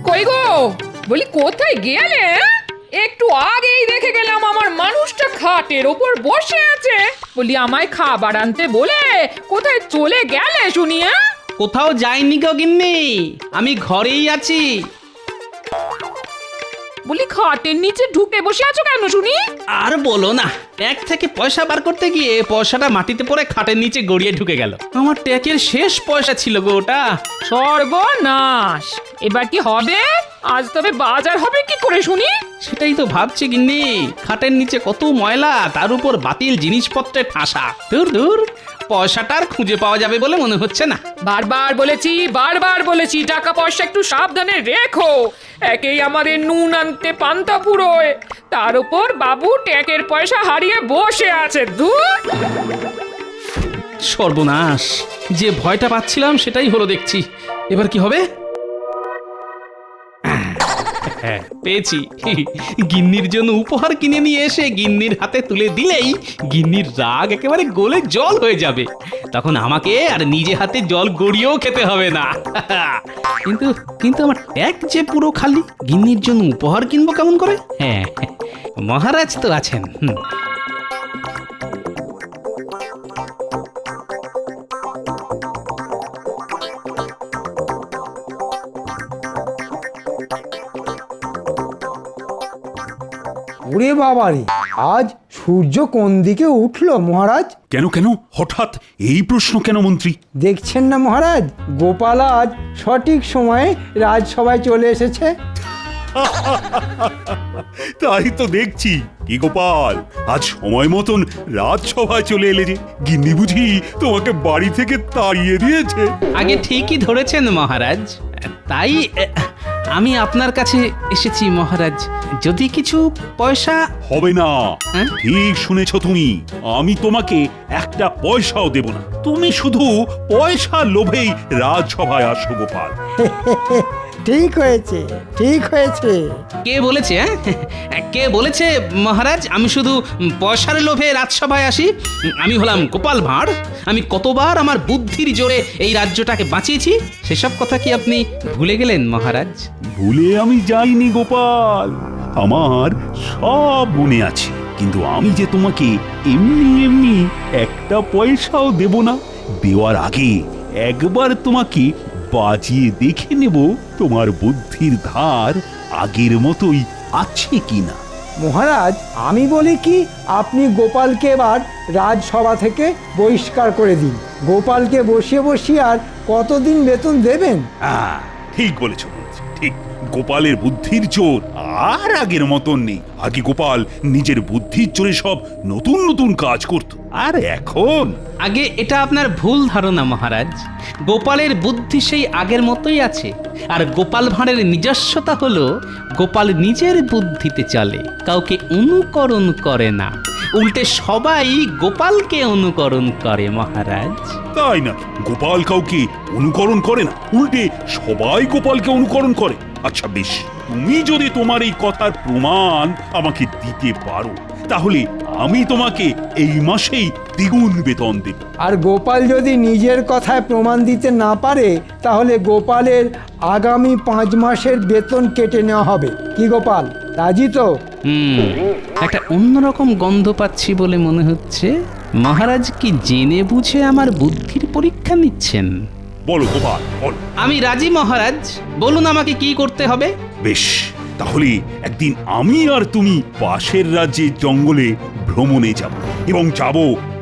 কই গো, বলি কোথায় গেলে? একটু আগেই দেখে গেলাম আমার মানুষটা খাটের ওপর বসে আছে। বলি আমায় খাবার আনতে বলে কোথায় চলে গেলে শুনি? কোথাও যাইনি গো গিন্নি, আমি ঘরেই আছি। বলি খাটের নিচে ঢুকে বসে আছো কেন শুনি? আর বলো না, ট্যাগ থেকে পয়সা বার করতে গিয়ে পয়সাটা মাটিতে পড়ে খাটের নিচে গড়িয়ে ঢুকে গেল। আমার ট্যাগের শেষ পয়সা ছিল গো ওটা। সর্বনাশ! এবার কি হবে? আজ তবে বাজার হবে কি করে শুনি? সেটাই তো ভাবছি গিন্নি, খাটের নিচে কত ময়লা, তার উপর বাতিল জিনিসপত্রে ঠাসা। দূর দূর, পয়সাটা আর খুঁজে পাওয়া যাবে বলে মনে হচ্ছে না। বারবার বলেছি টাকা পয়সা একটু সাবধানে রেখো। একেই আমাদের নুন আনতে পান্তা ফুরোয়, তার উপর বাবু ট্যাকের পয়সা হারিয়ে বসে আছে। ধুর! সর্বনাশ, যে ভয়টা পাচ্ছিলাম সেটাই হলো দেখছি। এবার কি হবে? পেয়েছি। গিন্নির জন্য উপহার কিনে নিয়ে এসে গিন্নির হাতে তুলে দিলেই গিন্নির রাগ একেবারে গলে জল হয়ে যাবে। তখন আমাকে আর নিজে হাতে জল গড়িয়েও খেতে হবে না। কিন্তু কিন্তু আমার ট্যাগ যে পুরো খালি, গিন্নির জন্য উপহার কিনবো কেমন করে? হ্যাঁ, মহারাজ তো আছেন। ওরে বাবারে, আজ সূর্য কোন দিকে উঠলো মহারাজ? কেন কেন হঠাৎ এই প্রশ্ন কেন মন্ত্রী? দেখছেন না মহারাজ, গোপাল আজ সঠিক সময়ে রাজসভায় চলে এসেছে। তাই তো দেখছি। কি গোপাল, আজ সময় মতন রাজসভায় চলে এলে যে? গিন্নি বুঝি তোমাকে বাড়ি থেকে তাড়িয়ে দিয়েছে? আগে ঠিকই ধরেছেন মহারাজ, তাই আমি আপনার কাছে এসেছি মহারাজ। যদি কিছু পয়সা হবে না। হ্যাঁ? ঠিক শুনেছ তুমি, আমি তোমাকে একটা পয়সাও দেব না। তুমি শুধু পয়সার লোভেই রাজসভায় আসো গোপাল। ঠিক হয়েছে, ঠিক হয়েছে। কে বলেছে? কে বলেছে মহারাজ আমি শুধু পয়সার লোভে রাজসভায় আসি? আমি হলাম গোপাল ভাঁড়। আমি কতবার আমার বুদ্ধির জোরে এই রাজ্যটাকে বাঁচিয়েছি, সেসব কথা কি আপনি ভুলে গেলেন মহারাজ? ভুলে আমি যাইনি গোপাল, আমার সব মনে আছে। কিন্তু আমি যে তোমাকে এমনি এমনি একটা পয়সাও দেব না। দেওয়ার আগে একবার তোমাকে বাজিয়ে দেখে নেব তোমার বুদ্ধির ধার আগের মতোই আছে কিনা। মহারাজ, আমি বলি কি, আপনি গোপালকে এবার রাজসভা থেকে বহিষ্কার করে দিন। গোপালকে বসিয়ে বসিয়ে আর কতদিন বেতন দেবেন? ঠিক বলেছ মন্ত্রী, ঠিক। গোপালের বুদ্ধির জোর আর আগের মতন নেই। আগে গোপাল নিজের বুদ্ধির জোরে সব নতুন নতুন কাজ করত, আর এখন আগে এটা আপনার ভুল ধারণা মহারাজ। গোপালের বুদ্ধি সেই আগের মতোই আছে, আর গোপাল ভাঁড়ের নিজস্বতা হলো গোপাল নিজের বুদ্ধিতে চলে, কাউকে অনুকরণ করে না। উল্টে সবাই গোপালকে অনুকরণ করে মহারাজ। তাই না? গোপাল কাউকে অনুকরণ করে না, উল্টে সবাই গোপালকে অনুকরণ করে। আচ্ছা বেশ, তুমি যদি তোমার এই কথার প্রমাণ আমাকে দিতে পারো, তাহলে আমি তোমাকে এই মাসেই দ্বিগুণ বেতন দেব। আর গোপাল যদি নিজের কথায় প্রমাণ দিতে না পারে, তাহলে গোপালের আগামী 5 মাসের বেতন কেটে নেওয়া হবে। কি গোপাল, রাজি তো? একটা অন্যরকম গন্ধ পাচ্ছি বলে মনে হচ্ছে। মহারাজ কি জেনে বুঝে আমার বুদ্ধির পরীক্ষা নিচ্ছেন? বলো গোপাল, বল। আমি রাজি মহারাজ, বলুন আমাকে কি করতে হবে। বেশ, তাহলে একদিন আমি আর তুমি পাশের রাজ্যের জঙ্গলে ভ্রমণে যাব, এবং যাব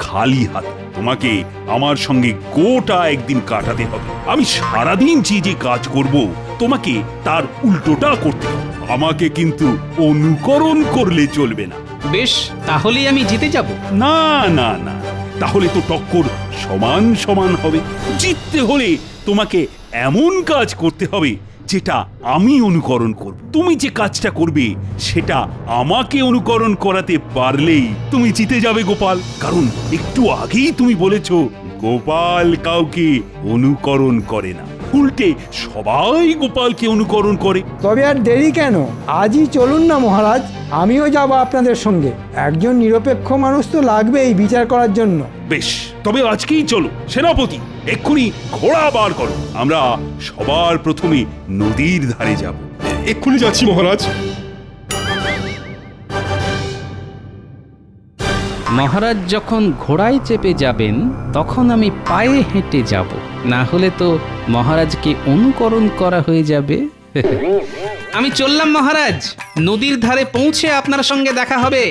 খালি হাতে। তোমাকে আমার সঙ্গে গোটা একদিন কাটাতে হবে। আমি সারাদিন যে যে কাজ করব, তোমাকে তার উল্টোটা করতে হবে। আমাকে কিন্তু অনুকরণ করলে চলবে না। বেশ, তাহলেই আমি জিতে যাব। না না না, তাহলে তো টক্কর সমান সমান হবে। জিততে হলে তোমাকে এমন কাজ করতে হবে যেটা আমি অনুকরণ করব। তুমি যে কাজটা করবে সেটা আমাকে অনুকরণ করাতে পারলেই তুমি জিতে যাবে গোপাল। কারণ একটু আগেই তুমি বলেছো গোপাল কাউকে অনুকরণ করে না, উল্টে সবাই গোপালকে অনুকরণ করে। তবে আর দেরি কেন, আজই চলুন না মহারাজ, আমিও যাব আপনাদের সঙ্গে। একজন নিরপেক্ষ মানুষ তো লাগবেই বিচার করার জন্য। বেশ, তবে আজকেই চলো সেনাপতি, এক্ষুনি ঘোড়া বার করো, আমরা সবার প্রথমে নদীর ধারে যাব। এক্ষুনি যাচ্ছি মহারাজ। মহারাজ যখন ঘোড়ায় চেপে যাবেন তখন আমি পায়ে হেঁটে যাব, না হলে তো মহারাজকে অনুকরণ করা হয়ে যাবে। আমি চললাম মহারাজ, নদীর ধারে পৌঁছে আপনার সঙ্গে দেখা হবে।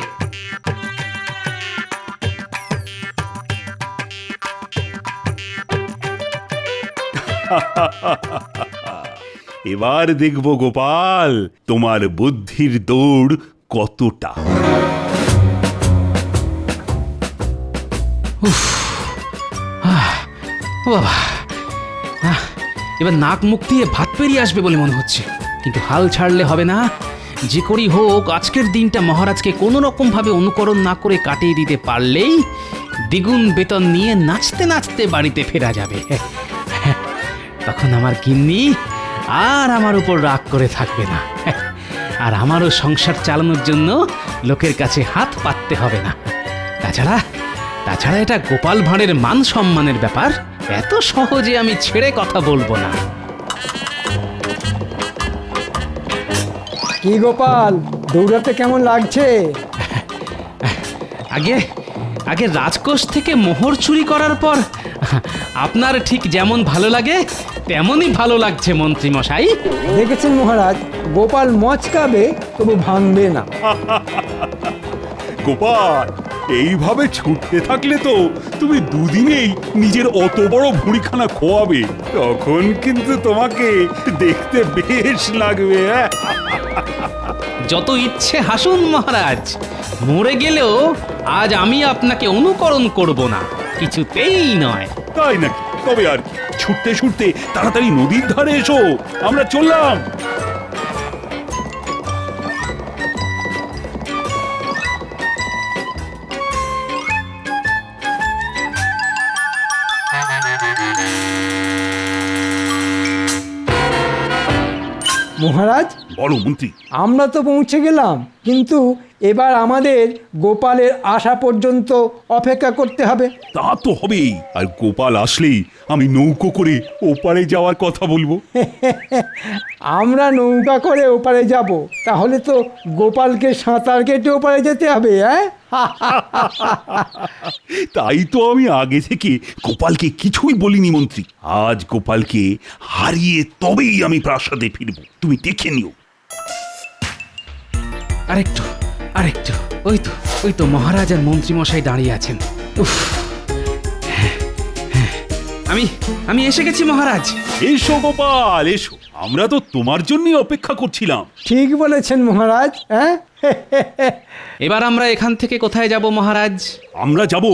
এবার দেখবো গোপাল তোমার বুদ্ধির দৌড় কতটা। ও বাবা, এবার নাক মুখ দিয়ে ভাত পেরিয়ে আসবে বলে মনে হচ্ছে, কিন্তু হাল ছাড়লে হবে না। যে করেই হোক আজকের দিনটা মহারাজকে কোনো রকম ভাবে অনুকরণ না করে কাটিয়ে দিতে পারলেই দ্বিগুণ বেতন নিয়ে নাচতে নাচতে বাড়িতে ফেরা যাবে। তখন আমার গিন্নি আর আমার উপর রাগ করে থাকবে না, আর আমারও সংসার চালানোর জন্য লোকের কাছে হাত পাততে হবে না। তাছাড়া এটা গোপাল ভাঁড়ের মান সম্মানের ব্যাপার, এত সহজে আমি ছেড়ে কথা বলবো না। কি গোপাল, দৌড়াতে কেমন লাগছে? আগে রাজকোষ থেকে মোহর চুরি করার পর আপনার ঠিক যেমন ভালো লাগে তেমনই ভালো লাগছে মন্ত্রী মশাই। দেখেছেন মহারাজ, গোপাল মচকাবে তবু ভাঙবে না। গোপাল, এইভাবে ছুটতে থাকলে তো তুমি দুদিনেই নিজের অত বড় ভুঁড়িখানা খোয়াবে, তখন কিন্তু তোমাকে দেখতে বেশ লাগবে। যত ইচ্ছে হাসুন মহারাজ, মরে গেলেও আজ আমি আপনাকে অনুকরণ করব না, কিছুতেই নয়। তাই নাকি? তবে আর কি, ছুটতে ছুটতে তাড়াতাড়ি নদীর ধারে এসো, আমরা চললাম। মহারাজ, বলো মন্ত্রী। আমরা তো পৌঁছে গেলাম, কিন্তু এবার আমাদের গোপালের আসা পর্যন্ত অপেক্ষা করতে হবে। তা তো হবেই, আর গোপাল আসলেই আমি নৌকো করে ওপারে যাওয়ার কথা বলবো। আমরা নৌকা করে ওপারে যাব, তাহলে তো গোপালকে সাঁতার কেটে ওপারে যেতে হবে। হ্যাঁ, তাই তো আমি আগে থেকে গোপালকে কিছুই বলিনি মন্ত্রী। আজ গোপালকে হারিয়ে তবেই আমি প্রাসাদে ফিরবো, তুমি দেখে নিও। আরেকটু, ওই তো মহারাজ আর মন্ত্রী মশাই দাঁড়িয়ে আছেন। উফ, আমি এসে গেছি মহারাজ। এসো গোপাল এসো, আমরা তো তোমার জন্যই অপেক্ষা করছিলাম। ঠিক বলেছেন মহারাজ। হ্যাঁ, এবার আমরা এখান থেকে কোথায় যাব মহারাজ? আমরা যাব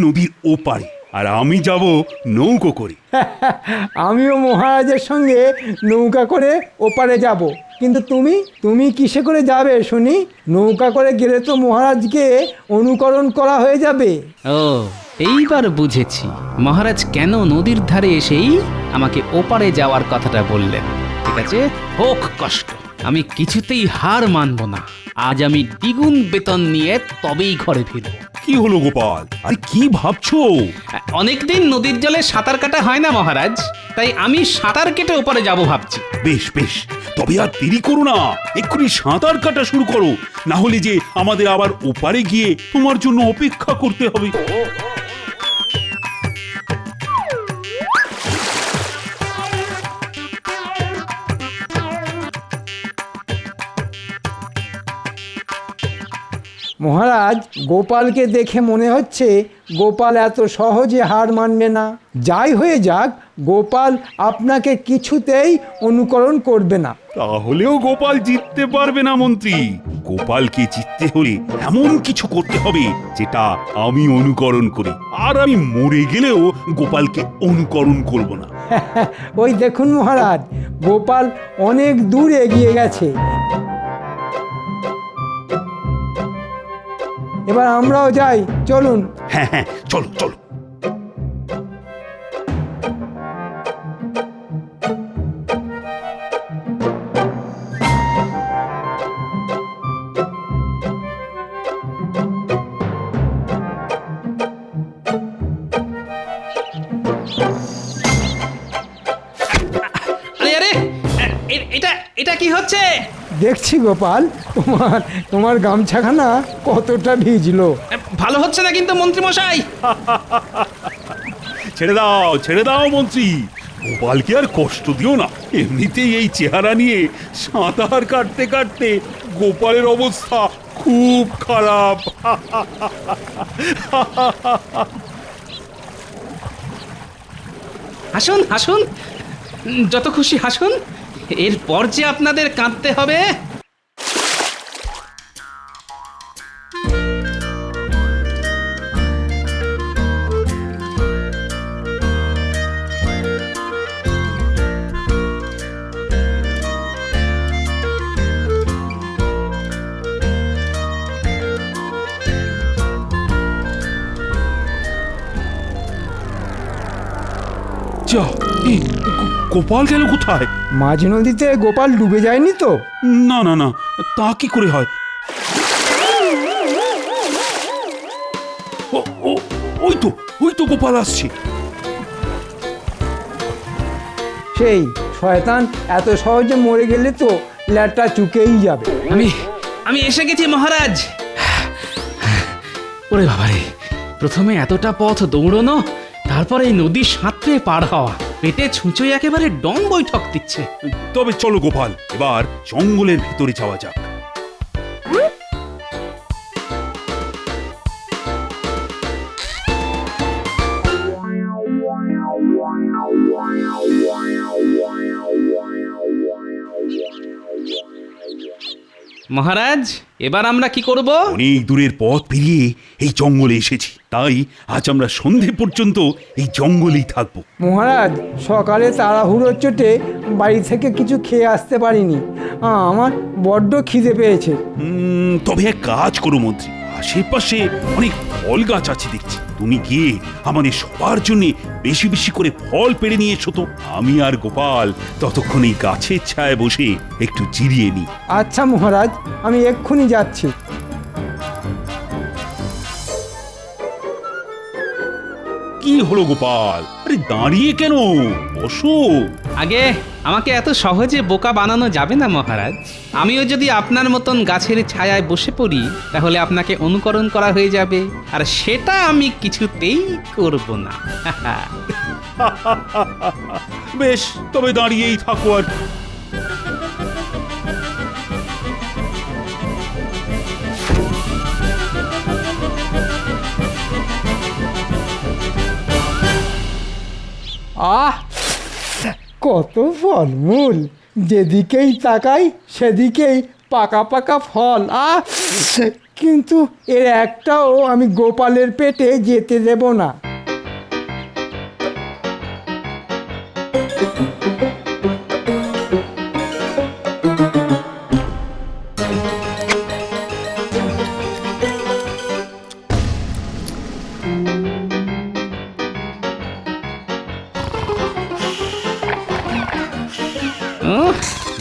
নদীর ওপারে, আর আমি যাব নৌকো করে। আমিও মহারাজের সঙ্গে নৌকা করে ওপারে যাব, কিন্তু তুমি কিসে করে যাবে শুনি? নৌকা করে গেলে তো মহারাজকে অনুকরণ করা হয়ে যাবে। ও, এইবার বুঝেছি মহারাজ কেন নদীর ধারে এসেই আমাকে ওপারে যাওয়ার কথাটা বললেন। ঠিক আছে, হোক কষ্ট, আমি কিছুতেই হার মানব না। আজ আমি দ্বিগুণ বেতন নিয়ে তবেই ঘরে ফিরব। কি হলো গোপাল, আরে কি ভাবছো? অনেকদিন নদীর জলে সাঁতার কাটা হয় না মহারাজ, তাই আমি সাঁতার কেটে ওপারে যাব ভাবছি। বেশ বেশ, তবে আর দেরি করো না, এক্ষুনি সাঁতার কাটা শুরু করো, না হলে যে আমাদের আবার ওপারে গিয়ে তোমার জন্য অপেক্ষা করতে হবে। মহারাজ, গোপালকে দেখে মনে হচ্ছে গোপাল এত সহজে হার মানবে না। যাই হয়ে যাক, গোপাল আপনাকে কিছুতেই অনুকরণ করবে না। তাহলেও গোপাল জিততে পারবে না মন্ত্রী। গোপালকে জিততে হলে এমন কিছু করতে হবে যেটা আমি অনুকরণ করি, আর আমি মরে গেলেও গোপালকে অনুকরণ করব না। ওই দেখুন মহারাজ, গোপাল অনেক দূর এগিয়ে গেছে। এবার আমরাও যাই, চলুন। হ্যাঁ হ্যাঁ, চলো চলো। হচ্ছে? দেখছি গোপাল, তোমার তোমার গামছাখানা কতটা ভিজলো। ভালো হচ্ছে না কিন্তু মন্ত্রী মশাই। ছেড়ে দাও মন্ত্রী, গোপালকে আর কষ্ট দিও না। এমনিতেই এই চেহারা নিয়ে সাঁতার কাটতে কাটতে গোপালের অবস্থা খুব খারাপ। হাসুন হাসুন, যত খুশি হাসুন, এরপর যে আপনাদের কাঁদতে হবে। যা, এই গোপাল গেল কোথায়? মাঝ নদীতে গোপাল ডুবে যায়নি তো? না না না, তা কি করে হয়? ও ও ওই তো গোপাল আসছে। সেই শয়তান এত সহজে মরে গেলে তো ল্যাটটা চুকেই যাবে। আমি এসে গেছি মহারাজ। ওরে বাবারে, প্রথমে এতটা পথ দৌড়নো, তারপর এই নদী সাঁতরে পার হওয়া, পেটে ছুঁচোয় একেবারে ডং বৈঠক দিচ্ছে। তবে চলো গোপাল, এবার জঙ্গলের ভিতরে যাওয়া যাক। মহারাজ, এবার আমরা কি করব? অনেক দূরের পথ পেরিয়ে এই জঙ্গলে এসেছি, তাই আজ আমরা সন্ধে পর্যন্ত এই জঙ্গলেই থাকবো। মহারাজ, সকালে তাড়াহুড়োর চোটে বাড়ি থেকে কিছু খেয়ে আসতে পারিনি। আমার বড্ড খিদে পেয়েছে। তবে এক কাজ করো মন্ত্রী, আশেপাশে অনেক ফল গাছ আছে দেখছি, তুমি গিয়ে আমাদের সবার জন্য বেশি বেশি করে ফল পেড়ে নিয়ে এসো তো। আমি আর গোপাল ততক্ষণ এই গাছের ছায়ায় বসে একটু জিরিয়ে নিই। আচ্ছা মহারাজ, আমি এক্ষুনি যাচ্ছি। কি হলো গোপাল, আরে দাঁড়িয়ে কেন, বসো। আগে আমাকে এত সহজে বোকা বানানো যাবে না মহারাজ। আমিও যদি আপনার মতন গাছের ছায়ায় বসে পড়ি, তাহলে আপনাকে অনুকরণ করা হয়ে যাবে, আর সেটা আমি কিছুতেই করব না। বেশ, তবে দাঁড়িয়েই থাকো আর কি। আহ, কত ফলমূল! যেদিকেই তাকাই সেদিকেই পাকা পাকা ফল। কিন্তু এর একটাও আমি গোপালের পেটে যেতে দেব না।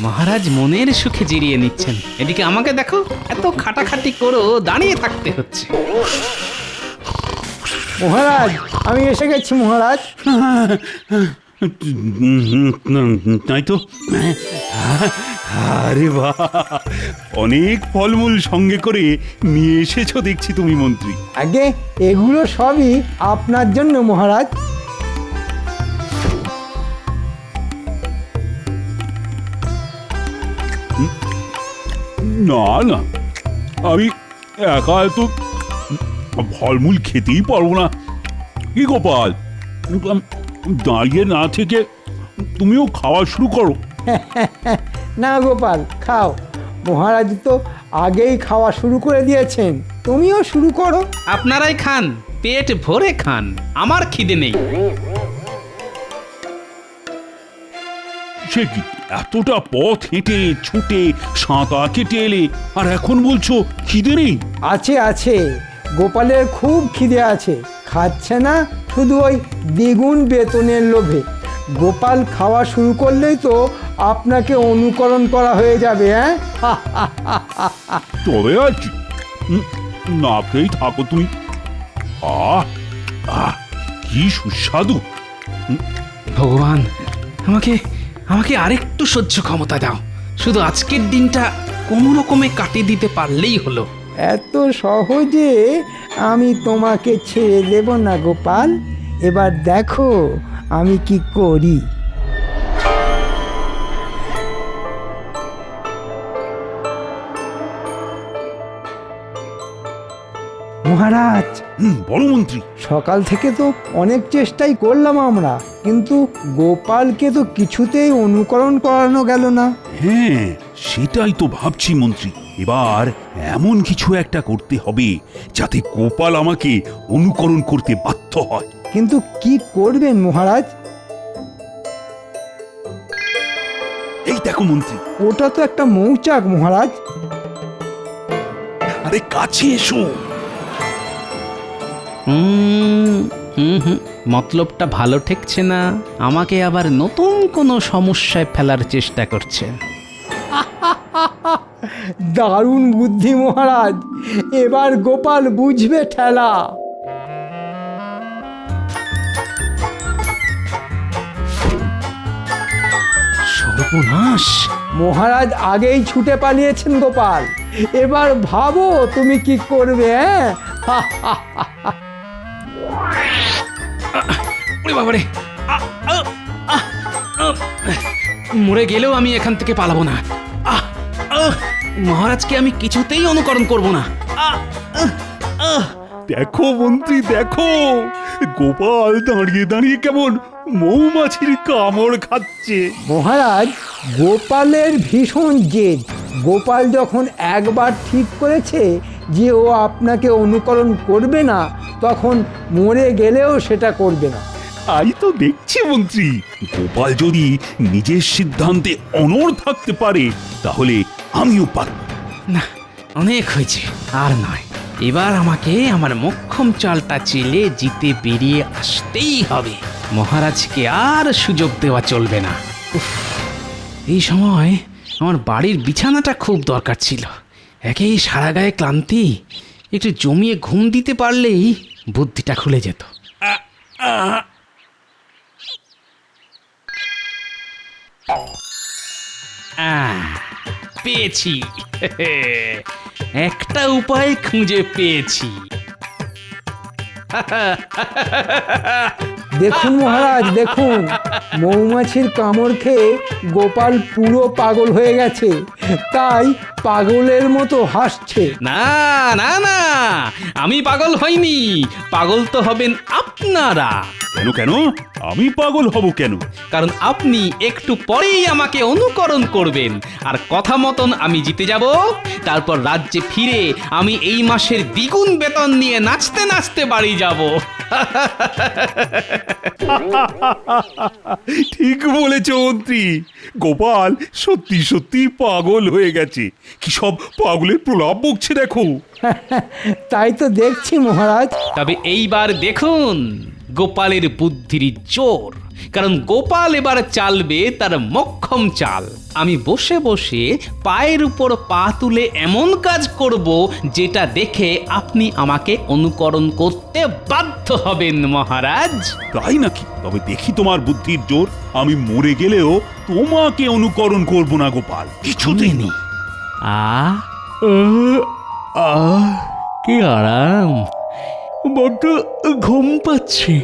মহারাজ মনের সুখে জিরিয়ে নিচ্ছেন, এদিকে আমাকে দেখো, এত খাটাখাটি করো, দাঁড়িয়ে থাকতে হচ্ছে। মহারাজ, আমি এসে গেছি মহারাজ। তাই তো, আরে বাহ, অনেক ফলমূল সঙ্গে করে নিয়ে এসেছো দেখছি তুমি মন্ত্রী। আগে এগুলো সবই আপনার জন্য মহারাজ। না না, আমি একা এত ফলমূল খেতেই পারবো না। কি গোপাল, দাঁড়িয়ে না থেকে তুমিও খাওয়া শুরু করো। না গোপাল, খাও। মহারাজ তো আগেই খাওয়া শুরু করে দিয়েছেন, তুমিও শুরু করো। আপনারাই খান, পেট ভরে খান, আমার খিদে নেই। সে কি, এতটা পথ হেঁটে ছুটে সাঁতার কেটে এলে, আর এখন বলছো খিদে নেই? আছে আছে, গোপালের খুব খিদে আছে, খাচ্ছে না শুধু ওই দ্বিগুণ বেতনের লোভে। গোপাল খাওয়া শুরু করলেই তো আপনাকে অনুকরণ করা হয়ে যাবে। হ্যাঁ, তবে আর কি, না খেয়েই থাকো তুমি। আহ আহ, কি সুস্বাদু। ভগবান, আমাকে আমাকে আরেকটু সহ্য ক্ষমতা দাও। শুধু আজকের দিনটা কোনো রকমে কাটিয়ে দিতে পারলেই হলো। এত সহজে আমি তোমাকে ছেড়ে দেব না গোপাল। এবার দেখো আমি কি করি। মহারাজ, বলো মন্ত্রী। সকাল থেকে তো অনেক চেষ্টাই করলাম আমরা, কিন্তু গোপালকে তো কিছুতেই অনুকরণ করানো গেল না। হ্যাঁ, সেটাই তো ভাবছি মন্ত্রী। এবার এমন কিছু একটা করতে হবে যাতে গোপাল আমাকে অনুকরণ করতে বাধ্য হয়। কিন্তু কি করবেন মহারাজ? এই দেখো মন্ত্রী। ওটা তো একটা মৌচাক মহারাজ। আরে কাছে এসো। মতলবটা ভালো ঠেকছে না, আমাকে আবার নতুন কোনো সমস্যায় ফেলার চেষ্টা করছেন। দারুণ বুদ্ধি মহারাজ, এবার গোপাল বুঝবে ঠেলা। সর্বনাশ! মহারাজ আগেই ছুটে পালিয়েছেন গোপাল, এবার ভাবো তুমি কি করবে। ওরে বাবারে! মরে গেলেও আমি এখান থেকে পালাবো না। মহারাজকে আমি কিছুতেই অনুকরণ করব না। দেখো মন্ত্রী, দেখো গোপাল দাঁড়িয়ে দাঁড়িয়ে কেমন মৌমাছির কামড় খাচ্ছে। মহারাজ, গোপালের ভীষণ জেদ। গোপাল যখন একবার ঠিক করেছে যে ও আপনাকে অনুকরণ করবে না, তখন মরে গেলেও সেটা করবে না। তাই তো দেখছি মন্ত্রী, গোপাল যদি নিজের সিদ্ধান্তে অনড় থাকতে পারে তাহলে আমিও পারব। না, অনেক হয়েছে, আর নয়। এবার আমাকে আমার মোক্ষম চালটা চেলে জিতে বেরিয়ে আসতেই হবে। মহারাজকে আর সুযোগ দেওয়া চলবে না। উফ, এই সময় আমার বাড়ির বিছানাটা খুব দরকার ছিল। একেই সারা গায়ে ক্লান্তি, একটু জমিয়ে ঘুম দিতে পারলেই বুদ্ধিটা খুলে যেত। পেয়েছি। একটা উপায় খুঁজে পেয়েছি। দেখুন মহারাজ, দেখুন মৌমাছির কামড় খেয়ে গোপাল পুরো পাগল হয়ে গেছে, তাই পাগলের মতো হাসছে। না না না, আমি পাগল হইনি। পাগল তো হবেন আপনারা। কেন কেন? আমি পাগল হব কেন? কারণ আপনি একটু পরেই আমাকে অনুকরণ করবেন, আর কথা মতন আমি জিতে যাব। তারপর রাজ্যে ফিরে আমি এই মাসের দ্বিগুণ বেতন নিয়ে নাচতে নাচতে বাড়ি যাব। ঠিক বলেছ মন্ত্রী, গোপাল সত্যি সত্যি পাগল হয়ে গেছে। কি সব পাগলের প্রলাপ বকছে দেখো। তাই তো দেখছি মহারাজ। তবে এইবার দেখুন গোপালের বুদ্ধির জোর। কারণ গোপাল এবার চালবে তার মোক্ষম চাল। আমি বসে বসে পায়ের উপর পা তুলে এমন কাজ করব যেটা দেখে আপনি আমাকে অনুকরণ করতে বাধ্য হবেন মহারাজ। তাই নাকি? তবে দেখি তোমার বুদ্ধির জোর। আমি মরে গেলেও তোমাকে অনুকরণ করব না গোপাল, কিছুতেই নেই। কি আরাম, বড্ড ঘুম পাচ্ছে।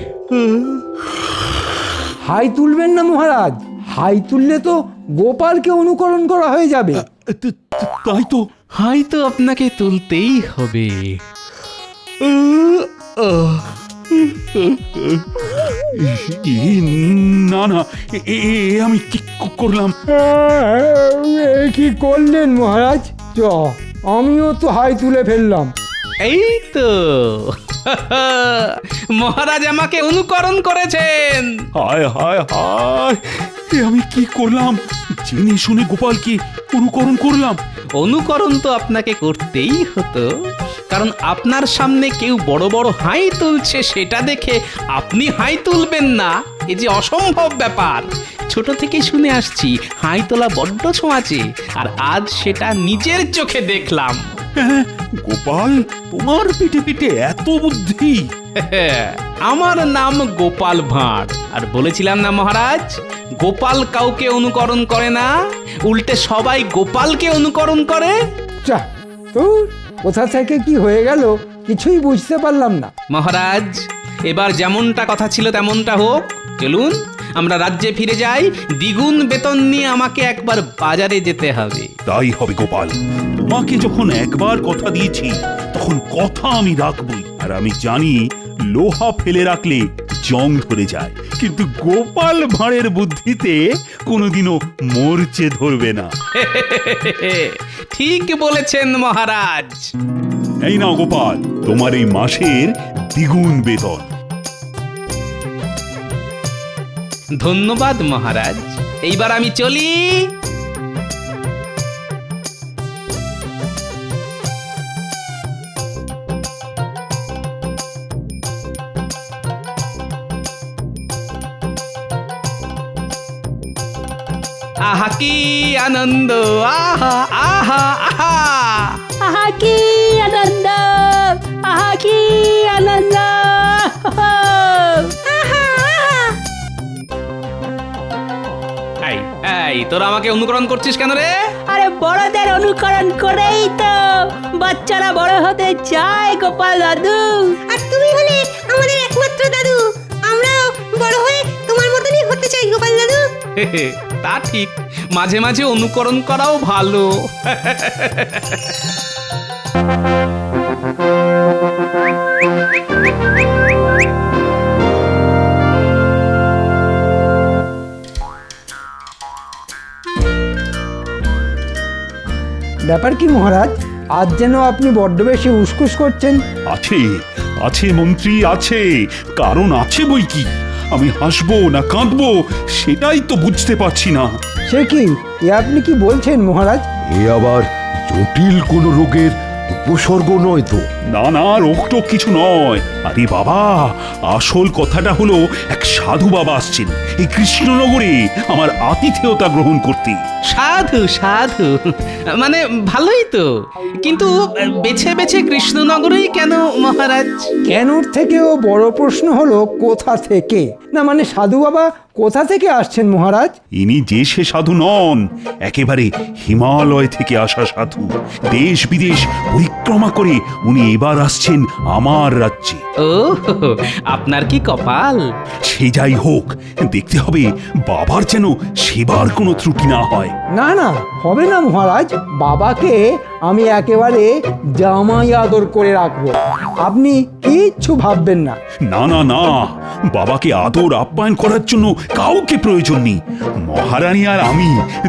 হাই তুলবেন না মহারাজ, হাই তুললে তো গোপালকে অনুকরণ করা হয়ে যাবে। তাই তো। হয়তো আপনাকে তুলতেই হবে। না না, আমি কি করলাম? কি করলেন মহারাজ? আমিও তো হাই তুলে ফেললাম। এই তো মহারাজ আমাকে অনুকরণ করেছেন। হায় হায় হায়, আমি কি করলাম? জেনে শুনে গোপালকে অনুকরণ করলাম। অনুকরণ তো আপনাকে করতেই হতো, কারণ আপনার সামনে কেউ বড় বড় হাই তুলছে, সেটা দেখে আপনি হাই তুলবেন না, এ যে অসম্ভব ব্যাপার। ছোট থেকে শুনে আসছি হাই তোলা বড্ড ছোঁয়াচে, আর আজ সেটা নিজের চোখে দেখলাম। গোপাল, তোমার পিঠে পিঠে এত বুদ্ধি! আমার নাম গোপাল ভাঁড়। আর বলেছিলাম না মহারাজ, গোপাল কাউকে অনুকরণ করে না, উল্টে সবাই গোপালকে অনুকরণ করে। যা তো, কোথা থেকে কি হয়ে গেল কিছুই বুঝতে পারলাম না। মহারাজ, এবার যেমনটা কথা ছিল তেমনটা হোক। চলুন আমরা রাজ্যে ফিরে যাই। দ্বিগুণ বেতন নিয়ে আমাকে একবার বাজারে যেতে হবে। তাই হবে গোপাল, তোমাকে যখন একবার কথা দিয়েছি তখন কথা আমি রাখবই। আর আমি জানি লোহা ফেলে রাখলে জং ধরে যায়, কিন্তু গোপাল ভাঁড়ের বুদ্ধিতে কোনোদিনও মরচে ধরবে না। ঠিক বলেছেন মহারাজ। এই নাও গোপাল, তোমার এই মাসের দ্বিগুণ বেতন। ধন্যবাদ মহারাজ, এইবার আমি চলি। আহা কি আনন্দ, আহা আহা আহা। আহা কি আনন্দ, আহা কি আনন্দ। এই এই, তোরা আমাকে অনুকরণ করছিস কেন রে? আরে বড়দের অনুকরণ করেই তো বাচ্চারা বড় হতে চায় গোপাল দাদু। আর তুমি হলে আমাদের একমাত্র দাদু, আমরাও বড় হয়ে তোমার মতনই হতে চাই গোপাল দাদু। তা ঠিক, মাঝে মাঝে অনুকরণ করাও ভালো। ব্যাপার কি মহারাজ, আজ যেন আপনি বড্ড বেশি উসকুস করছেন। আছে আছে মন্ত্রী, আছে, কারণ আছে বই কি। আমি হাসবো না কাঁদবো সেটাই তো বুঝতে পারছি না। সে কি, এ আপনি কি বলছেন মহারাজ? এ আবার জটিল কোনো রোগের উপসর্গ নয় তো? না না, রোগটোক কিছু নয়। আরে বাবা, আসল কথাটা হলো এক সাধু বাবা আসছেন এই কৃষ্ণনগরে আমার আতিথেয়তা গ্রহণ করতে। সাধু সাধু, মানে ভালোই তো, কিন্তু বেছে বেছে কৃষ্ণনগরেই কেন মহারাজ? কেনর থেকেও বড় প্রশ্ন হলো কোথা থেকে। না মানে সাধু বাবা কোথা থেকে আসছেন মহারাজ? ইনি যে সে সাধু নন, একেবারে হিমালয় থেকে আসা সাধু। দেশ বিদেশ পরিক্রমা করে উনি এবার আসছেন আমার রাজ্যে। ও, আপনার কি কপাল! সে যাই হোক, দেখতে হবে বাবার যেন সেবার কোনো ত্রুটি না হয়। না না, হবে না মহারাজ, বাবাকে আমি একেবারে জামাই আদর করে রাখবো, আপনি কিচ্ছু ভাববেন না। না না না, বাবাকে আদর আপ্যায়ন করার জন্য কাউকে প্রয়োজন নেই। মহারানী আর আমি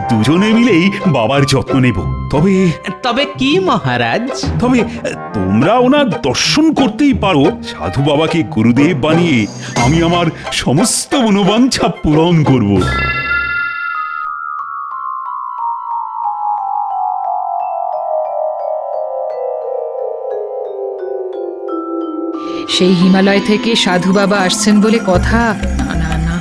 দুজনে মিলেই বাবার যত্ন নেব। তবে তবে কি মহারাজ? তবে তোমরা ওনার দর্শন করতেই পারো। সাধু বাবাকে গুরুদেব বানিয়ে আমি আমার সমস্ত মনোবাঞ্ছা পূরণ করব। সেই হিমালয় থেকে সাধু বাবা আসছেন বলে কথা। না না না,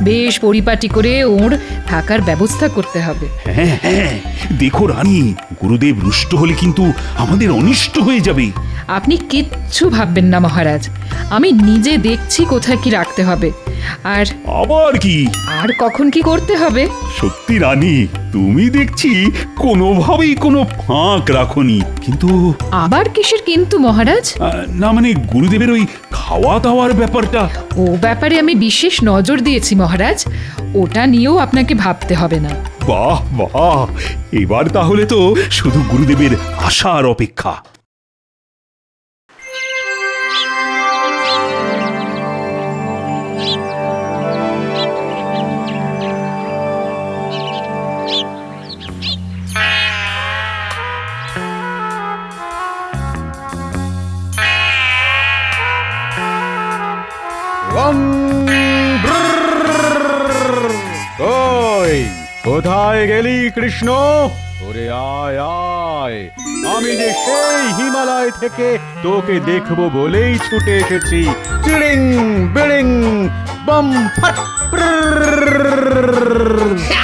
বেশ পরিপাটি করে ওর থাকার ব্যবস্থা করতে হবে। হ্যাঁ হ্যাঁ, দেখো রানী, গুরুদেব রুষ্ট হলে কিন্তু আমাদের অনিষ্ট হয়ে যাবে। আপনি কিচ্ছু ভাববেন না মহারাজ, আমি নিজে দেখছি কোথায় কি রাখতে হবে আর আবার কি? আর কখন কি করতে হবে। সত্যি রানী, তুমি দেখছি কোনোভাবেই কোনো ফাঁক রাখোনি। কিন্তু আবার কিসের কিন্তু মহারাজ? না মানে গুরুদেবের ওই খাওয়া দাওয়ার ব্যাপারটা। ও ব্যাপারে আমি বিশেষ নজর দিয়েছি মহারাজ, ওটা নিয়েও আপনাকে ভাবতে হবে না। বাহ বাহ, এবার তাহলে তো শুধু গুরুদেবের আশার অপেক্ষা। ওই কোথায় গেলি কৃষ্ণ? ওরে আয় আয়, আমি যে সেই হিমালয় থেকে তোকে দেখবো বলেই ছুটে এসেছি। চিড়িং বিড়িং बम फट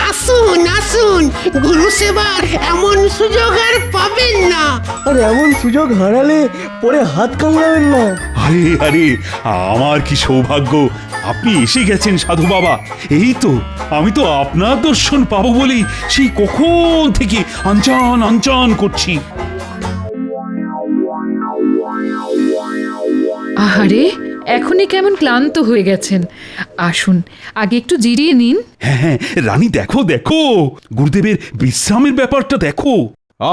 আসুন আসুন গুরু সেবার এমন সুযোগ আর পাবেন না। আর এমন সুযোগ হারালে পরে হাত কামড়াবেন না। আরে আরে, আমার কি সৌভাগ্য আপনি এসে গেছেন সাধু বাবা। এই তো আমি তো আপনার দর্শন পাবো বলেই সেই কখন থেকে আনচান আনচান করছি। আহারে, এখনই কেমন ক্লান্ত হয়ে গেছেন। আসুন, আগে একটু জিরিয়ে নিন। হ্যাঁ হ্যাঁ, রানী দেখো দেখো, গুরুদেবের বিশ্রামের ব্যাপারটা দেখো।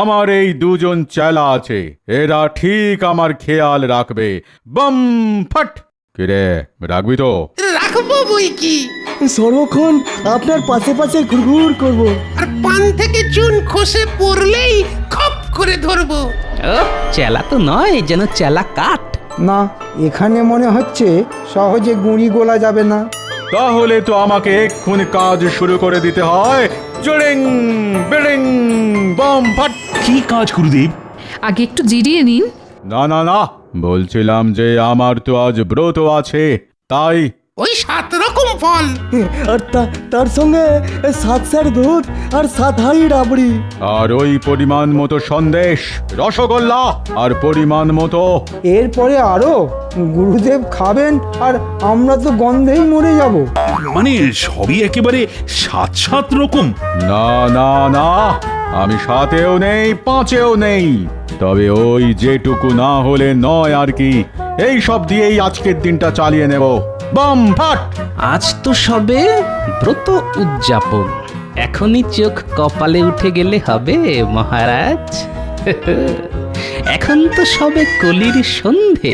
আমার এই দুজন চেলা আছে, এরা ঠিক আমার খেয়াল রাখবে। বম ফট। কিরে, রাখবি তো? রাখবো বই কি, সর্বক্ষণ আপনার পাশে পাশে ঘুরঘুর করব। আর পান থেকে চুন খসে পড়লেই খপ করে ধরবো। ও চেলা তো নয়, যেন চেলা কাঠ। না, এখানে মনে হচ্ছে সহজে গুঁড়ি গোলা যাবে না। তাহলে তো আমাকে এক্ষুনি কাজ শুরু করে দিতে হয়। জড়িং বিড়িং বম ফট। কি কাজ গুরুদেব? আগে একটু জিরিয়ে নিন। না না না, বলছিলাম যে আমার তো আজ ব্রত আছে, তাই। ওই 7 রকম ফল, আর তার সঙ্গে 7 সের দুধ আর 7 হাঁড়ি রাবড়ি। আর ওই পরিমাণ মতো সন্দেশ, রসগোল্লা আর পরিমাণ মতো। এরপরে আরো গুরুদেব খাবেন আর আমরা তো গন্ধেই মরে যাব। মানে সবই একেবারে 7 রকম? না না না, আমি 7-এও নেই, 5-এও নেই। তবে ওই যেটুকু না হলে নয় আর কি, এই সব দিয়েই আজকের দিনটা চালিয়ে নেব। বম ফাট। আজ তো সবে ব্রত উদযাপন, এখনই চোখ কপালে উঠে গেলে হবে মহারাজ। এখন তো সবে কলির সন্ধে।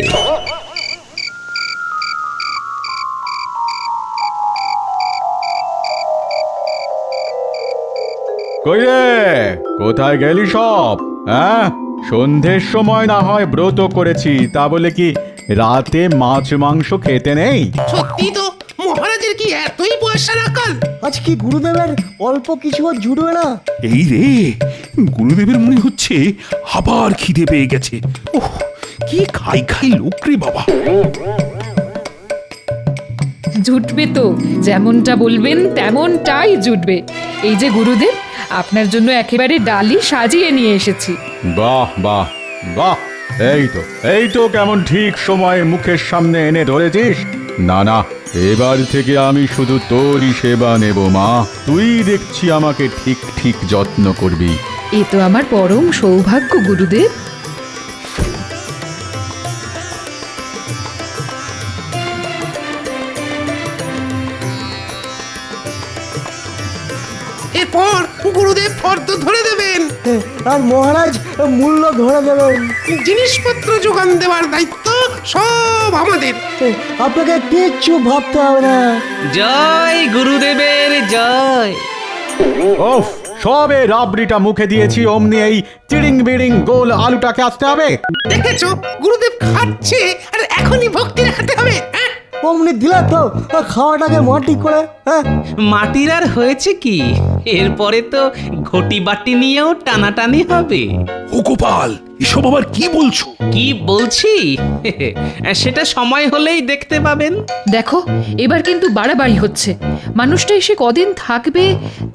কই রে, কোথায় গেলি সব? হ্যাঁ, সন্ধ্যের সময় না হয় ব্রত করেছি, তা বলে কি রাতে মাছ মাংস খেতে নেই? সত্যি তো মহারাজের কি এতই পয়সা রাখাল? আজ কি গুরুদেবের অল্প কিছু জুটবে না? এই রে, গুরুদেবের মনে হচ্ছে আবার খিদে পেয়ে গেছে। ওহ, কি খাই খাই লোক রে বাবা। জুটবে তো, যেমনটা বলবেন তেমনটাই জুটবে। এই যে গুরুদেব, আপনার জন্য একেবারে ডালি সাজিয়ে নিয়ে এসেছি। বাহ বাহ বাহ, এই তো কেমন ঠিক সময় মুখের সামনে এনে ধরেছিস। না না, এবার থেকে আমি শুধু তোরই সেবা নেব মা। তুই দেখছি আমাকে ঠিক ঠিক যত্ন করবি। এ তো আমার পরম সৌভাগ্য গুরুদেব। এরপর গুরুদেব ফর্দ ধরে দেবেন, আর মহারাজ মূল্য ধরে দেবেন। জিনিসপত্র যোগান দেওয়ার দায়িত্ব সব আমাদের। আপনাকে কিচ্ছু ভাবতে হবে না। জয় গুরুদেবের জয়। ওফ, সবে রাবড়িটা মুখে দিয়েছি, অমনি এই চিড়িং বিড়িং গোল আলুটাকে আসতে হবে। দেখেছো গুরুদেব খাচ্ছে আর এখনই ভক্তি দেখাতে হবে। হ্যাঁ? অমনি দিলে তো খাওয়াটাকে মাটি করে। হ্যাঁ, মাটির আর হয়েছে কি, এরপরে তো ঘটি বাটি নিয়েও টানাটানি হবে। ও গোপাল, এসব আবার কি বলছো? কি বলছি সেটা সময় হলেই দেখতে পাবেন। দেখো, এবার কিন্তু বাড়াবাড়ি হচ্ছে। মানুষটা এসে কদিন থাকবে,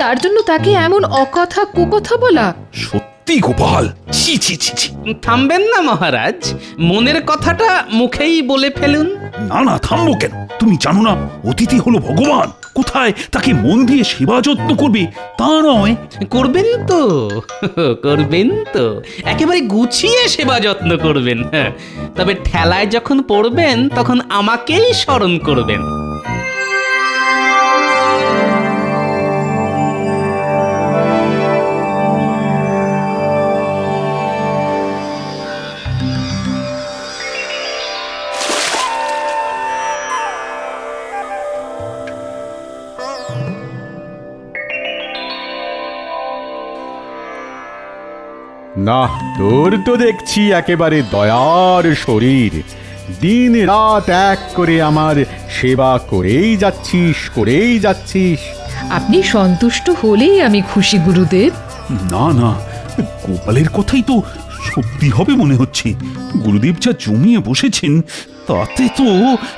তার জন্য তাকে এমন অকথা কুকথা বলা। সত্যি গোপাল, ছি ছি ছি ছি। থামবেন না মহারাজ, মনের কথাটা মুখেই বলে ফেলুন। না না, থামবো কেন? তুমি জানো না অতিথি হলো ভগবান। কোথায় তাকে মন দিয়ে সেবা যত্ন করবে তা নয়। করবেন তো, করবেন তো, একেবারে গুছিয়ে সেবা যত্ন করবেন। হ্যাঁ, তবে ঠেলায় যখন পড়বেন তখন আমাকেই স্মরণ করবেন। না, তোর তো দেখছি একেবারে দয়ার শরীর। দিন রাত এক করে আমার সেবা করেই যাচ্ছিস। আপনি সন্তুষ্ট হলেই আমি খুশি গুরুদেব। না না, গোপালের কথাই তো সত্যি হবে মনে হচ্ছে। গুরুদেব যা জমিয়ে বসেছেন তাতে তো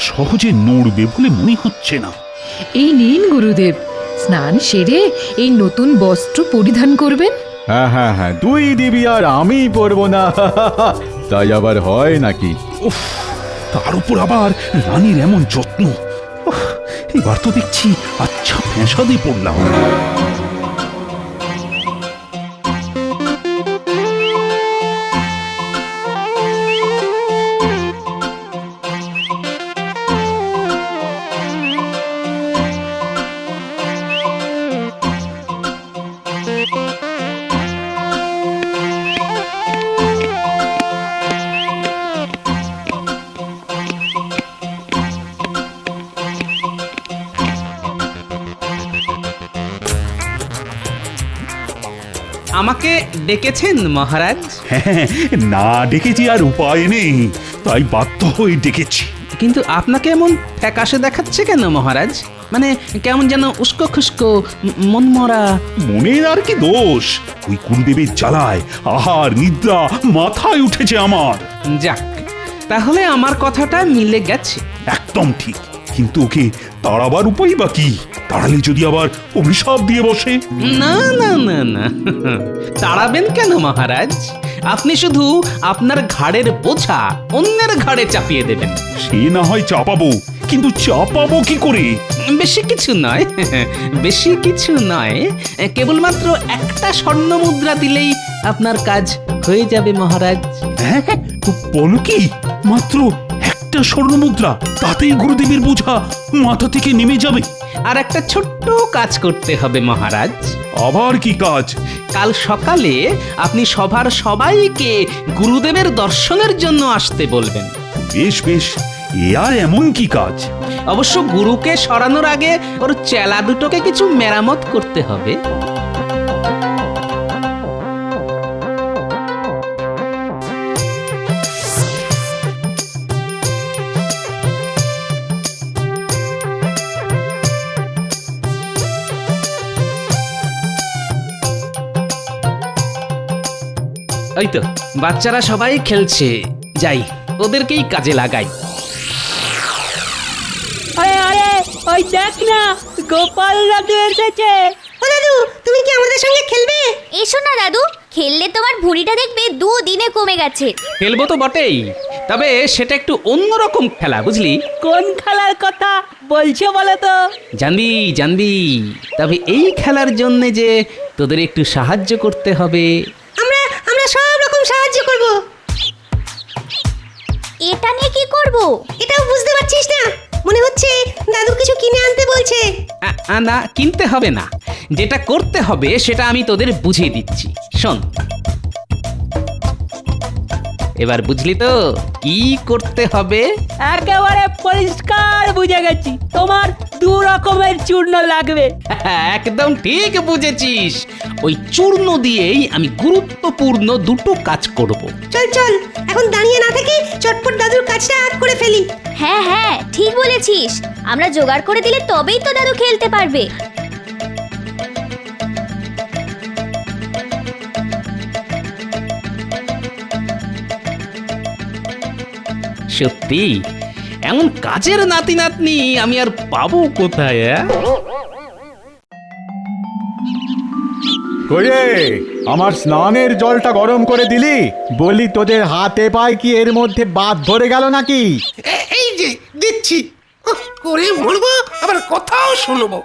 সহজে নড়বে বলে মনে হচ্ছে না। এই নিন গুরুদেব, স্নান সেরে এই নতুন বস্ত্র পরিধান করবেন। হ্যাঁ হ্যাঁ হ্যাঁ, তুই দিবি আর আমি পরবো না? তাই আবার হয় নাকি? উফ, তার উপর আবার রানীর এমন যত্ন। উফ, এবার তো দেখছি আচ্ছা ফ্যাঁসাদে পড়লাম। আমাকে ডেকেছেন মহারাজ? হ্যাঁ, না ডেকেছি আর উপায় নেই, তাই বাধ্য হয়ে ডেকেছি। কিন্তু আপনাকে এমন ফ্যাকাশে দেখাচ্ছে কেন মহারাজ? মানে কেমন যেন উস্কো খুস্কো, মনমরা। মনের আর কি দোষ, ওই কুলদেবীর জ্বালায় আহার নিদ্রা মাথায় উঠেছে আমার। যাক, তাহলে আমার কথাটা মিলে গেছে। একদম ঠিক, কিন্তু ওকে তাড়াবার উপায় বা কি? তাড়ালে যদি আবার অভিশাপ দিয়ে বসে? না না না না, তাড়াবেন কেন মহারাজ? আপনি শুধু আপনার ঘাড়ের বোঝা অন্যের ঘাড়ে চাপিয়ে দেবেন। সে না হয় চাপাবো, কিন্তু চাপাবো কি করে? বেশি কিছু নয়, বেশি কিছু নয়, কেবলমাত্র একটা স্বর্ণ মুদ্রা দিলেই আপনার কাজ হয়ে যাবে মহারাজ। হ্যাঁ, বলো কি? মাত্র একটা স্বর্ণ মুদ্রা, তাতেই গুরুদেবের বোঝা মাথা থেকে নেমে যাবে? আর একটা ছোট্ট কাজ করতে হবে মহারাজ। আবার কি কাজ? কাল সকালে আপনি সভার সবাইকে গুরুদেবের দর্শনের জন্য আসতে বলবেন। বেশ বেশ, এ আর এমন কি কাজ? অবশ্য গুরুকে সরানোর আগে ওর চেলা দুটোকে কিছু মেরামত করতে হবে। ওই তো বাচ্চারা সবাই খেলছে, যাই ওদেরকেই কাজে লাগাই। আরে আরে, ওই দেখ না, গোপাল দাদু এসেছে। ও দাদু, তুমি কি আমাদের সঙ্গে খেলবে? এসো না দাদু, খেললে তোমার ভুঁড়িটা দেখবে 2 দিনে কমে গেছে। খেলবো তো বটেই, তবে সেটা একটু অন্যরকম খেলা, বুঝলি? কোন খেলার কথা বলছো বলো তো? জানবি জানবি, তবে এই খেলার জন্য যে তোদের একটু সাহায্য করতে হবে। আমরা আমরা সব রকম সাহায্য করব। এটা নিয়ে কি করব? এটাও বুঝতে পারছিস না? মনে হচ্ছে দাদু কিছু কিনে আনতে বলছে। না, কিনতে হবে না, যেটা করতে হবে সেটা আমি তোদের বুঝিয়ে দিচ্ছি, শোন। এবার বুঝলি তো কি করতে হবে? একেবারে পরিষ্কার বুঝে গেছি, তোমার 2 রকমের চূর্ণ লাগবে। একদম ঠিক বুঝেছিস, ওই চূর্ণ দিয়েই আমি গুরুত্বপূর্ণ 2টো কাজ করব। চল চল, এখন দাঁড়িয়ে না থেকে চটপট দাদুর কাজটা করে ফেলি। হ্যাঁ হ্যাঁ, ঠিক বলেছিস, আমরা জোগাড় করে দিলে তবেই তো দাদু খেলতে পারবে। সত্যি এমন কাজের নাতি নাতনি আমি আর পাবো কোথায়? কইরে, আমার স্নানের জলটা গরম করে দিলি? বলি তোদের হাতে পায় কি এর মধ্যে বাদ ধরে গেল নাকি? এই যে দিচ্ছি, করে মরবো আবার কথাও শুনবো।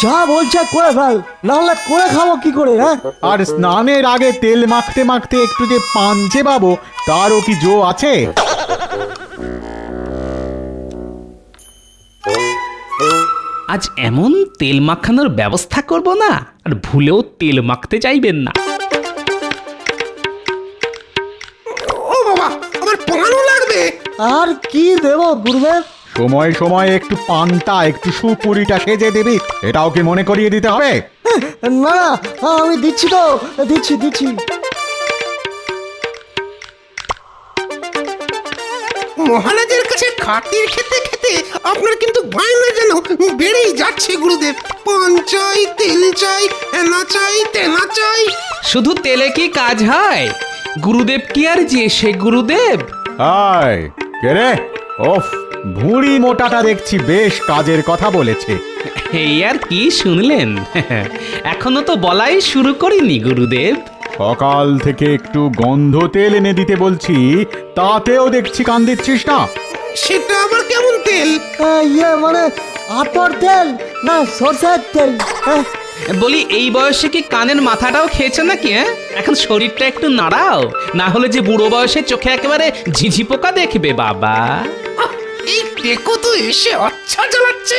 যা বলছে করে ফেল, নাহলে করে খাবো কি করে? হ্যাঁ, আর স্নানের আগে তেল মাখতে মাখতে একটু যে পাঞ্চে পাবো, তারও কি জো আছে? আজ এমন তেল মাখানোর ব্যবস্থা করব না, আর ভুলেও তেল মাখতে চাইবেন না। ও বাবা, আবার পোড়ানো লাগবে। আর কি দেব গুরুদেব? সময় সময় একটু পান্তা, একটু সুপুরিটা সেজে দিবি, এটাও কি মনে করিয়ে দিতে হবে? না না, আমি দিচ্ছি তো, দিচ্ছি দিচ্ছি। মহারাজের কাছে খাতির খেতে খেতে আপনার কিন্তু বায়না যেন বেড়েই যাচ্ছে গুরুদেব। পান চাই, তেল চাই, হেনা চাই, তেনা চাই। শুধু তেলে কি কাজ হয়? গুরুদেব কি আর যে সে গুরুদেব? আয় কে রে? ওফ, ভুঁড়ি মোটাটা দেখছি বেশ কাজের কথা বলেছে। এই আর কি শুনলেন? এখনো তো বলাই শুরু করিনি গুরুদেব। সকাল থেকে একটু গন্ধ তেল এনে দিতে বলছি, তাতেও দেখছি কান দিচ্ছিস না। সেটা আবার কেমন তেল? ইয়ে মানে আতর তেল না সরষের তেল? বলি এই বয়সে কি কানের মাথাটাও খেয়েছে নাকি? এখন শরীরটা একটু নাড়াও, না হলে যে বুড়ো বয়সে চোখে একেবারে ঝিঝি পোকা দেখবে বাবা। এই টেকো তো এসে আচ্ছা জ্বালাচ্ছে।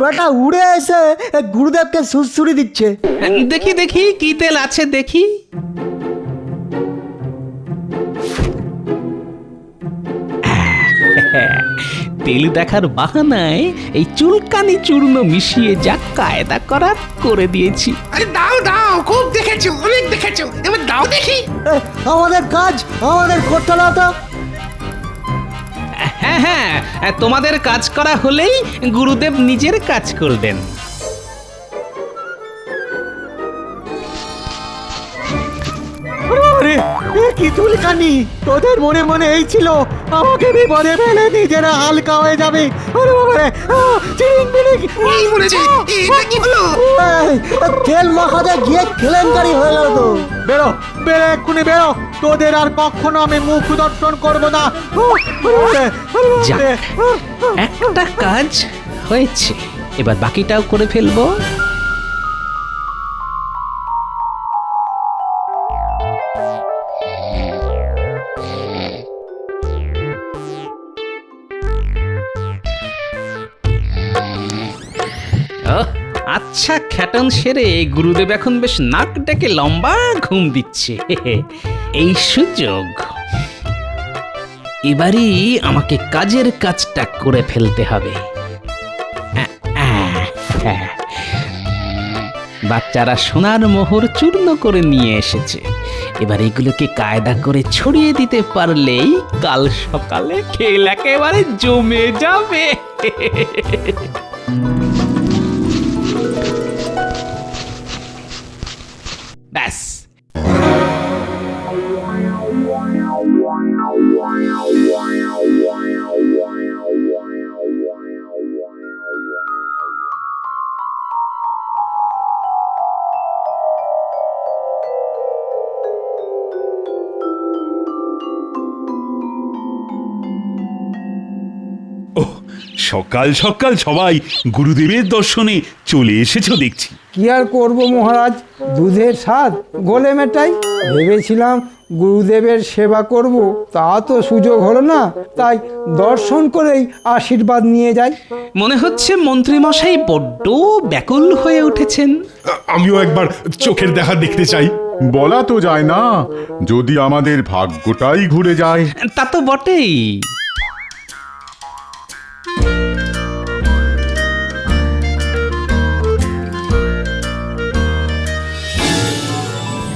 বেটা উড়ে এসে গুরুদেবকে সুরসুরি দিচ্ছে। দেখি দেখি কি তেল আছে দেখি। তেল দেখার বাহানায় এই চুলকানি চূর্ণ মিশিয়ে যা কায়দা করার করে দিয়েছি। আরে দাও দাও, খুব দেখেছো, অনেক দেখেছো, এবার দাও দেখি। আমাদের কাজ আমাদের করতে না তো। হ্যাঁ হ্যাঁ, তোমাদের কাজ করা হলেই গুরুদেব নিজের কাজ করবেন। আরে কি চুলকানি! তোদের মনে মনে এই ছিল আমাকে বিপদে ফেলে নিজেরা হালকা হয়ে যাবে। আরে বাবা রে, চিরিং বিরিং! এই মরেছে, এটা কি হলো? তেল মাখাতে গিয়ে কেলেঙ্কারি হয়ে গেল তো। বেরো বেরো, এক্ষুনি বেরো, তোদের আর কখনো আমি মুখ দর্শন করবো না। যাক, একটা কাজ হয়েছে, এবার বাকিটাও করে ফেলবো। আচ্ছা, খ্যাটন সেরে গুরুদেব এখন বেশ নাক ডেকে লম্বা ঘুম দিচ্ছে। এই সুযোগ, এবারই আমাকে কাজের কাজটা করে ফেলতে হবে। বাচ্চারা সোনার মোহর চূর্ণ করে নিয়ে এসেছে, এবার এগুলোকে কায়দা করে ছড়িয়ে দিতে পারলেই কাল সকালে খেল একেবারে জমে যাবে। ব্যাস, ওহ, সকাল সকাল সবাই গুরুদেবের দর্শনে চলে এসেছো দেখছি। কি আর করব মহারাজ, দুধের স্বাদ গোলে মেটাই। ভেবেছিলাম গুরুদেবের সেবা করব, তা তো সুযোগ হলো না, তাই দর্শন করেই আশীর্বাদ নিয়ে যাই। মনে হচ্ছে মন্ত্রী মশাই বড্ড ব্যাকুল হয়ে উঠেছেন। আমিও একবার চোখের দেখা দেখতে চাই। বলা তো যায় না, যদি আমাদের ভাগ্যটাই ঘুরে যায়। তা তো বটেই।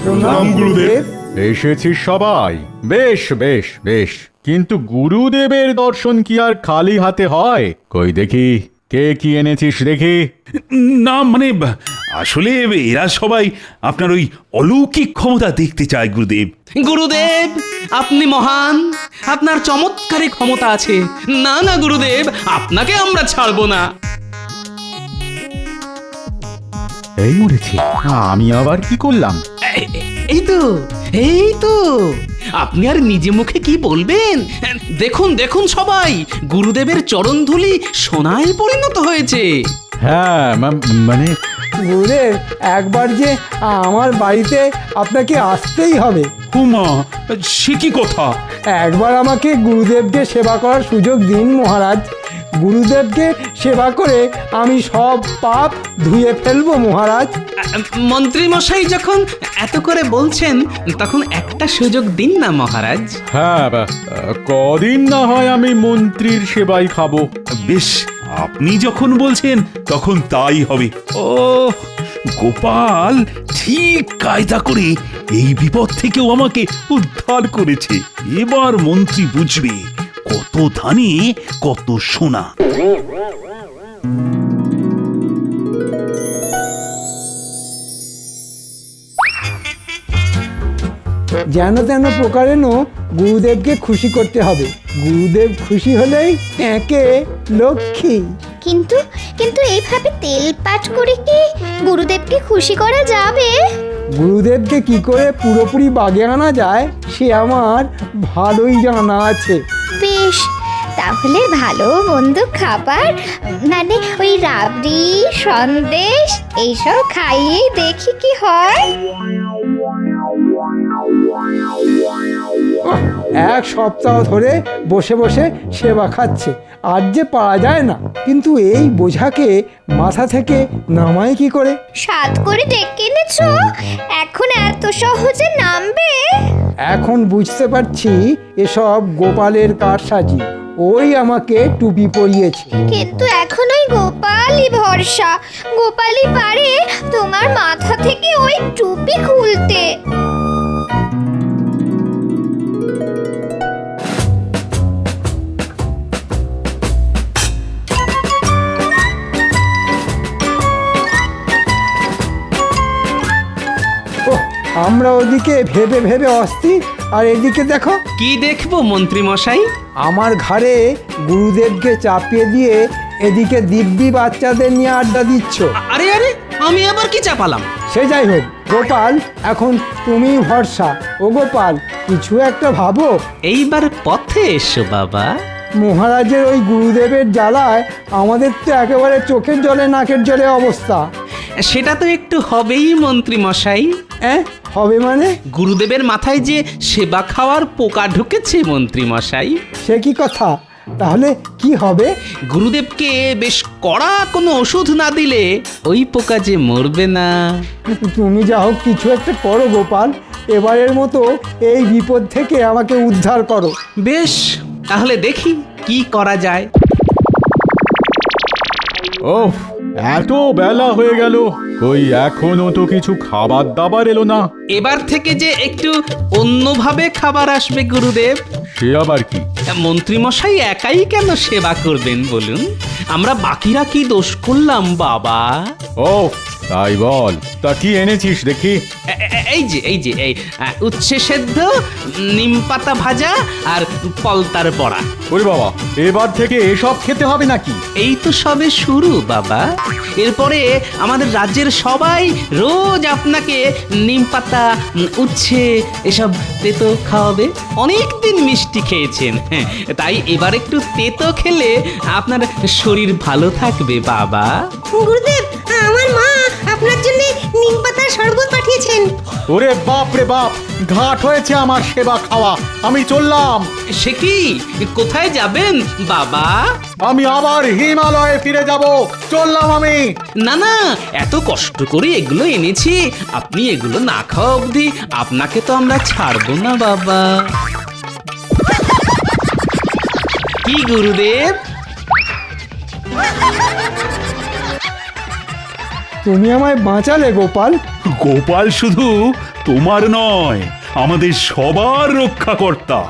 প্রণাম গুরুদেব। এসেছিস সবাই, বেশ বেশ বেশ, কিন্তু গুরুদেবের দর্শন কি আর খালি হাতে হয়? কই দেখি কে কি এনেছিস দেখি। না মানে আসলে এরা সবাই আপনার ওই অলৌকিক ক্ষমতা দেখতে চায় গুরুদেব। গুরুদেব, আপনি মহান, আপনার চমৎকারী ক্ষমতা আছে। না না গুরুদেব, আপনাকে আমরা ছাড়বো না। এই মরেছি, আমি আবার কি করলাম? এই তো, এই তো, আপনি আর নিজে মুখে কি বলবেন? দেখুন দেখুন সবাই, গুরুদেবের চরণধুলি সোনায় পরিণত হয়েছে। হ্যাঁ মানে গুরুদেব, একবার যে আমার বাড়িতে আপনাকে আসতেই হবে। হুমা, সে কি কথা? একবার আমাকে গুরুদেবকে সেবা করার সুযোগ দিন মহারাজ। গুরুদেবকে সেবা করে আমি সব পাপ ধুয়ে ফেলবো মহারাজ। মন্ত্রী মশাই যখন এত করে বলছেন, তখন একটা সুযোগ দিন না মহারাজ। হ্যাঁ, কদিন না হয় আমি মন্ত্রীর সেবাই খাবো। বেশ, আপনি যখন বলছেন তখন তাই হবে। ও গোপাল ঠিক কায়দা করে এই বিপদ থেকেও আমাকে উদ্ধার করেছে। এবার মন্ত্রী বুঝবে কত ধানে কত সোনা। যেন তেন প্রকারেণ গুরুদেবকে খুশি করতে হবে। গুরুদেব খুশি হলেই একে লক্ষ্মী। কিন্তু কিন্তু এইভাবে তেল পাট করে কি গুরুদেবকে খুশি করা যাবে? গুরুদেবকে কি করে পুরোপুরি বাগে আনা যায় সে আমার ভালোই জানা আছে। বেশ, তাহলে ভালো মন্দ খাবার মানে ওই রাবড়ি সন্দেশ এইসব খাইয়েই দেখি কি হয়। এক সপ্তাহ ধরে বসে বসে সেবা খাচ্ছে, আর যে পারা যায় না। কিন্তু এই বোঝাকে মাথা থেকে নামাই কি করে? সাত করে ডেকে এনেছো, এখন এত সহজে নামবে? এখন বুঝতে পারছি এসব গোপালের কারসাজি। ওই আমাকে টুপি পরিয়েছে। কিন্তু এখন ওই গোপালই ভরসা, গোপালই পারে তোমার মাথা থেকে ওই টুপি খুলতে। ওহ, আমরা ওদিকে ভেবে ভেবে অস্থির, আর এদিকে দেখো কি দেখবো মন্ত্রী মশাই? আমার ঘাড়ে গুরুদেবকে চাপিয়ে দিয়ে এদিকে দিব্যি বাচ্চাদের নিয়ে আড্ডা দিচ্ছ। আরে আরে, আমি আবার কি চাপালাম? সে যাই হোক গোপাল, এখন তুমি ভরসা। ও গোপাল, কিছু একটা ভাবো। এইবার পথে এসো বাবা। মহারাজের ওই গুরুদেবের জ্বালায় আমাদের তো একেবারে চোখের জলে নাকের জলে অবস্থা। সেটা তো একটু হবেই মন্ত্রী মশাই। হবে মানে? গুরুদেবের মাথায় যে সেবা খাওয়ার পোকা ঢুকেছে মন্ত্রী মশাই। সে কি কথা? তাহলে কি হবে? গুরুদেবকে বেশ কড়া কোনো ওষুধ না দিলে ওই পোকা যে মরবে না। তুমি যা হোক কিছু একটা করো গোপাল, এবারের মতো এই বিপদ থেকে আমাকে উদ্ধার করো। বেশ, তাহলে দেখি কি করা যায়। ওহ, এত বেলা হয়ে গেল, কই এখনো তো কিছু খাবার দাবার এলো না। এবার থেকে যে একটু অন্যভাবে খাবার আসবে গুরুদেব। সে আবার কি? মন্ত্রী মশাই একাই কেন সেবা করবেন বলুন? আমরা বাকিরা কি দোষ করলাম বাবা? ও তাই বল, তা কি এনেছিস দেখি? এই যে উচ্ছে সেদ্ধ, নিম পাতা ভাজা আর পলতার বড়া। ওরে বাবা, এবার থেকে এসব খেতে হবে নাকি? এই তো সবে শুরু বাবা। এরপরে আমাদের রাজ্যের সবাই রোজ আপনাকে নিম পাতা, উচ্ছে এসব তেতো খাওয়াবে। অনেক দিন মিষ্টি খেয়েছেন, তাই এবার একটু তেতো খেলে আপনার শরীর ভালো থাকবে বাবা। গুরুদেব, আমার মা আপনার জন্য নিম পাতার শরবত পাঠিয়েছেন। ওরে বাপ রে বাপ, ঘাট হয়েছে আমার সেবা খাওয়া। আমি চললাম। সে কি, কোথায় যাবেন বাবা? আমি আবার হিমালয়ে ফিরে যাব। চললাম আমি। না না, এত কষ্ট করে এগুলো এনেছি, আপনি এগুলো না খাওয়া অবধি আপনাকে তো আমরা ছাড়বো না বাবা। কি গুরুদেব? তুমি আমায় বাঁচালে গোপাল। গোপাল শুধু তোমার নয়, আমাদের সবার রক্ষাকর্তা।